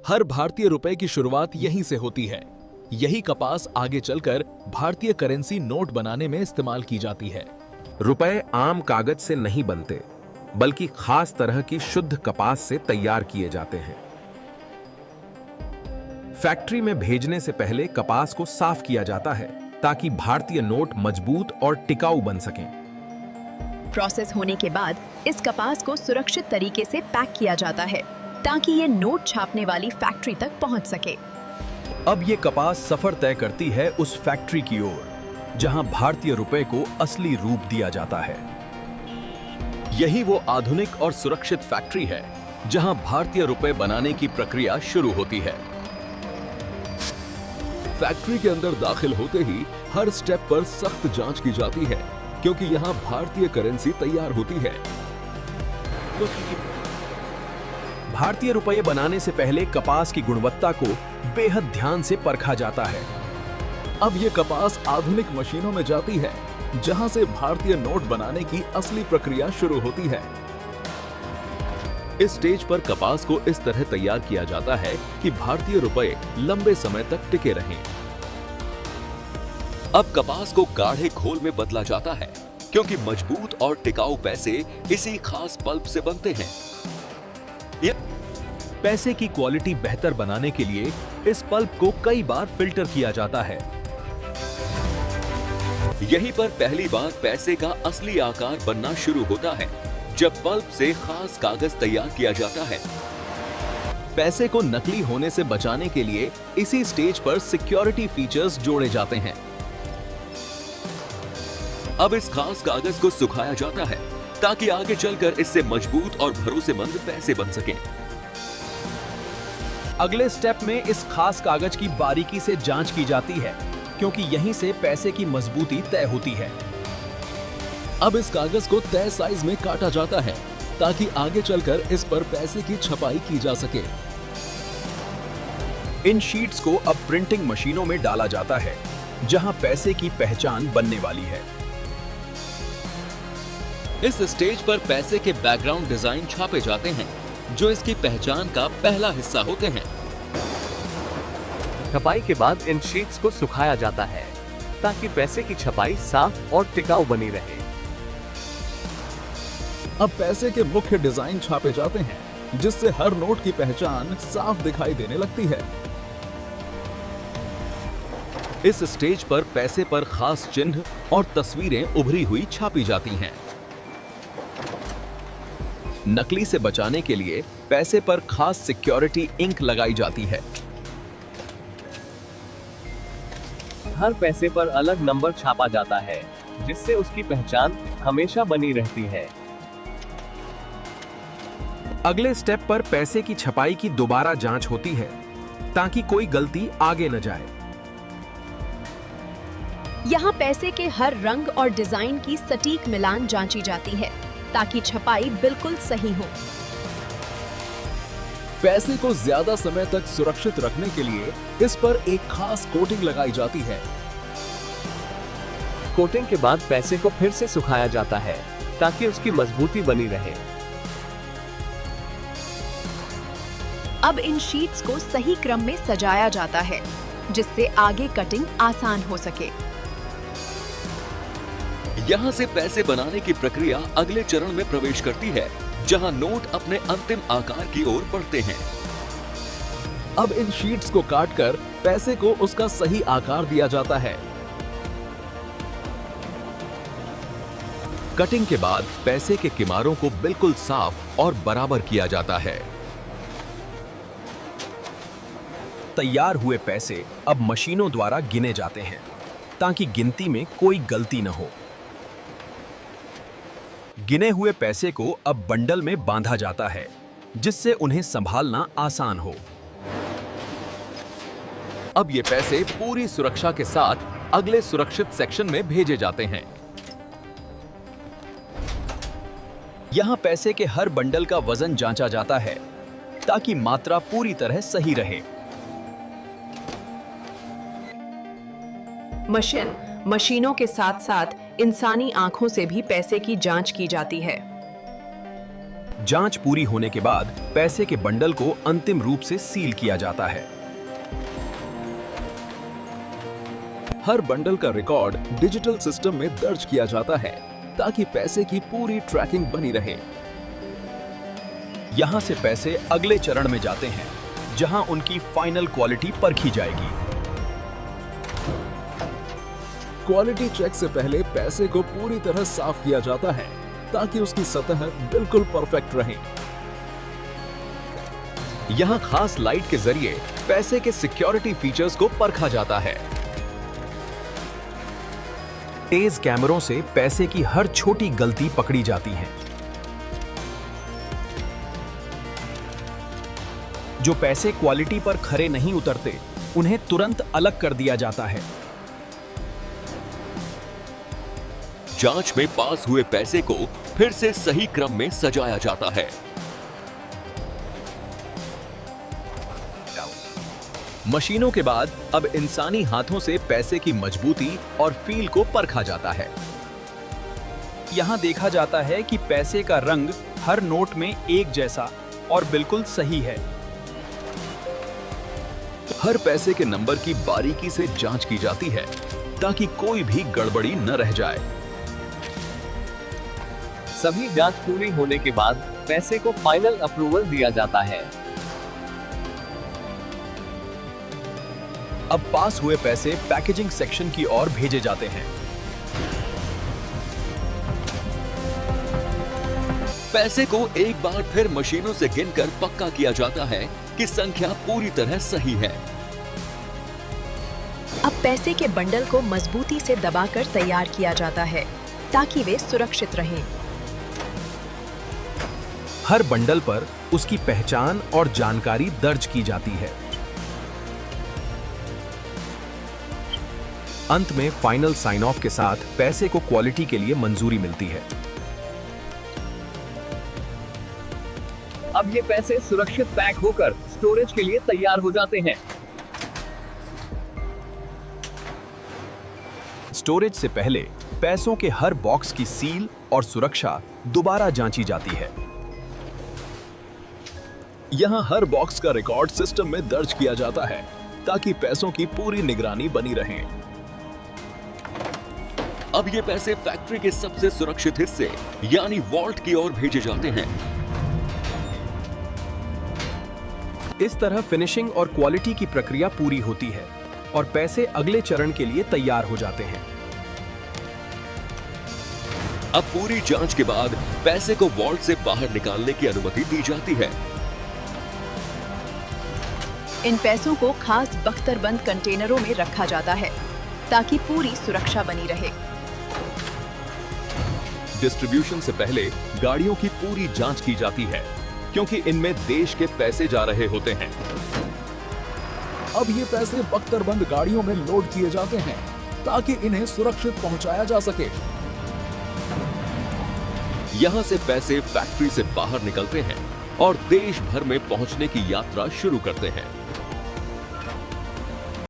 हर भारतीय रुपए की शुरुआत यहीं से होती है। यही कपास आगे चलकर भारतीय करेंसी नोट बनाने में इस्तेमाल की जाती है। रुपए आम कागज से नहीं बनते, बल्कि खास तरह की शुद्ध कपास से तैयार किए जाते हैं। फैक्ट्री में भेजने से पहले कपास को साफ किया जाता है ताकि भारतीय नोट मजबूत और टिकाऊ बन सकें। प्रोसेस होने के बाद इस कपास को सुरक्षित तरीके से पैक किया जाता है ताकि ये नोट छापने वाली फैक्ट्री तक पहुंच सके। अब ये कपास सफर तय करती है उस फैक्ट्री की ओर जहां भारतीय रुपए को असली रूप दिया जाता है। यही वो आधुनिक और सुरक्षित फैक्ट्री है जहां भारतीय रुपए बनाने की प्रक्रिया शुरू होती है। फैक्ट्री के अंदर दाखिल होते ही हर स्टेप पर सख्त जांच की जाती है क्योंकि यहां भारतीय करेंसी तैयार होती है। भारतीय रुपये बनाने से पहले कपास की गुणवत्ता को बेहद ध्यान से परखा जाता है। अब ये कपास आधुनिक मशीनों में जाती है जहां से भारतीय नोट बनाने की असली प्रक्रिया शुरू होती है। इस स्टेज पर कपास को इस तरह तैयार किया जाता है कि भारतीय रुपए लंबे समय तक टिके रहें। अब कपास को गाढ़े घोल में बदला जाता है क्योंकि मजबूत और टिकाऊ पैसे इसी खास पल्प से बनते हैं। पैसे की क्वालिटी बेहतर बनाने के लिए इस पल्प को कई बार फिल्टर किया जाता है। यहीं पर पहली बार पैसे का असली आकार बनना शुरू होता है जब पल्प से खास कागज तैयार किया जाता है। पैसे को नकली होने से बचाने के लिए इसी स्टेज पर सिक्योरिटी फीचर्स जोड़े जाते हैं। अब इस खास कागज को सुखाया जाता है ताकि आगे चलकर इससे मजबूत और भरोसेमंद पैसे बन सकें। अगले स्टेप में इस खास कागज की बारीकी से जांच की जाती है क्योंकि यहीं से पैसे की मजबूती तय होती है। अब इस कागज को तय साइज में काटा जाता है ताकि आगे चलकर इस पर पैसे की छपाई की जा सके। इन शीट्स को अब प्रिंटिंग मशीनों में डाला जाता है जहां पैसे की पहचान बनने वाली है। इस स्टेज पर पैसे के बैकग्राउंड डिजाइन छापे जाते हैं जो इसकी पहचान का पहला हिस्सा होते हैं। छपाई के बाद इन शीट्स को सुखाया जाता है ताकि पैसे की छपाई साफ और टिकाऊ बनी रहे। अब पैसे के मुख्य डिजाइन छापे जाते हैं जिससे हर नोट की पहचान साफ दिखाई देने लगती है। इस स्टेज पर पैसे पर खास चिन्ह और तस्वीरें उभरी हुई छापी जाती हैं। नकली से बचाने के लिए पैसे पर खास सिक्योरिटी इंक लगाई जाती है। हर पैसे पर अलग नंबर छापा जाता है जिससे उसकी पहचान हमेशा बनी रहती है। अगले स्टेप पर पैसे की छपाई की दोबारा जांच होती है ताकि कोई गलती आगे न जाए। यहाँ पैसे के हर रंग और डिजाइन की सटीक मिलान जांची जाती है ताकि छपाई बिल्कुल सही हो। पैसे को ज्यादा समय तक सुरक्षित रखने के लिए इस पर एक खास कोटिंग लगाई जाती है। कोटिंग के बाद पैसे को फिर से सुखाया जाता है ताकि उसकी मजबूती बनी रहे। अब इन शीट्स को सही क्रम में सजाया जाता है जिससे आगे कटिंग आसान हो सके। यहाँ से पैसे बनाने की प्रक्रिया अगले चरण में प्रवेश करती है जहाँ नोट अपने अंतिम आकार की ओर बढ़ते हैं। अब इन शीट्स को काटकर पैसे को उसका सही आकार दिया जाता है। कटिंग के बाद पैसे के किनारों को बिल्कुल साफ और बराबर किया जाता है। तैयार हुए पैसे अब मशीनों द्वारा गिने जाते हैं ताकि गिनती में कोई गलती न हो। गिने हुए पैसे को अब बंडल में बांधा जाता है जिससे उन्हें संभालना आसान हो। अब ये पैसे पूरी सुरक्षा के साथ अगले सुरक्षित सेक्शन में भेजे जाते हैं। यहां पैसे के हर बंडल का वजन जांचा जाता है ताकि मात्रा पूरी तरह सही रहे। मशीनों के साथ साथ इंसानी आंखों से भी पैसे की जांच की जाती है। जांच पूरी होने के बाद पैसे के बंडल को अंतिम रूप से सील किया जाता है। हर बंडल का रिकॉर्ड डिजिटल सिस्टम में दर्ज किया जाता है ताकि पैसे की पूरी ट्रैकिंग बनी रहे। यहाँ से पैसे अगले चरण में जाते हैं, जहां उनकी फाइनल क्वालिटी परखी जाएगी। क्वालिटी चेक से पहले पैसे को पूरी तरह साफ किया जाता है ताकि उसकी सतह बिल्कुल परफेक्ट रहे। यहाँ खास लाइट के जरिए पैसे के सिक्योरिटी फीचर्स को परखा जाता है। तेज कैमरों से पैसे की हर छोटी गलती पकड़ी जाती है। जो पैसे क्वालिटी पर खरे नहीं उतरते, उन्हें तुरंत अलग कर दिया जाता है। जांच में पास हुए पैसे को फिर से सही क्रम में सजाया जाता है। मशीनों के बाद अब इंसानी हाथों से पैसे की मजबूती और फील को परखा जाता है। यहां देखा जाता है कि पैसे का रंग हर नोट में एक जैसा और बिल्कुल सही है। हर पैसे के नंबर की बारीकी से जांच की जाती है ताकि कोई भी गड़बड़ी न रह जाए। सभी जांच पूरी होने के बाद पैसे को फाइनल अप्रूवल दिया जाता है। अब पास हुए पैसे पैकेजिंग सेक्शन की ओर भेजे जाते हैं। पैसे को एक बार फिर मशीनों से गिनकर पक्का किया जाता है कि संख्या पूरी तरह सही है। अब पैसे के बंडल को मजबूती से दबाकर तैयार किया जाता है ताकि वे सुरक्षित रहें। हर बंडल पर उसकी पहचान और जानकारी दर्ज की जाती है। अंत में फाइनल साइन ऑफ के साथ पैसे को क्वालिटी के लिए मंजूरी मिलती है। अब ये पैसे सुरक्षित पैक होकर स्टोरेज के लिए तैयार हो जाते हैं। स्टोरेज से पहले पैसों के हर बॉक्स की सील और सुरक्षा दोबारा जांची जाती है। यहाँ हर बॉक्स का रिकॉर्ड सिस्टम में दर्ज किया जाता है ताकि पैसों की पूरी निगरानी बनी रहे। अब ये पैसे फैक्ट्री के सबसे सुरक्षित हिस्से यानी वॉल्ट की ओर भेजे जाते हैं। इस तरह फिनिशिंग और क्वालिटी की प्रक्रिया पूरी होती है और पैसे अगले चरण के लिए तैयार हो जाते हैं। अब पूरी जांच के बाद पैसे को वॉल्ट से बाहर निकालने की अनुमति दी जाती है। इन पैसों को खास बख्तरबंद कंटेनरों में रखा जाता है ताकि पूरी सुरक्षा बनी रहे। डिस्ट्रीब्यूशन से पहले गाड़ियों की पूरी जांच की जाती है क्योंकि इनमें देश के पैसे जा रहे होते हैं। अब ये पैसे बख्तरबंद गाड़ियों में लोड किए जाते हैं ताकि इन्हें सुरक्षित पहुंचाया जा सके। यहां से पैसे फैक्ट्री से बाहर निकलते हैं और देश भर में पहुंचने की यात्रा शुरू करते हैं।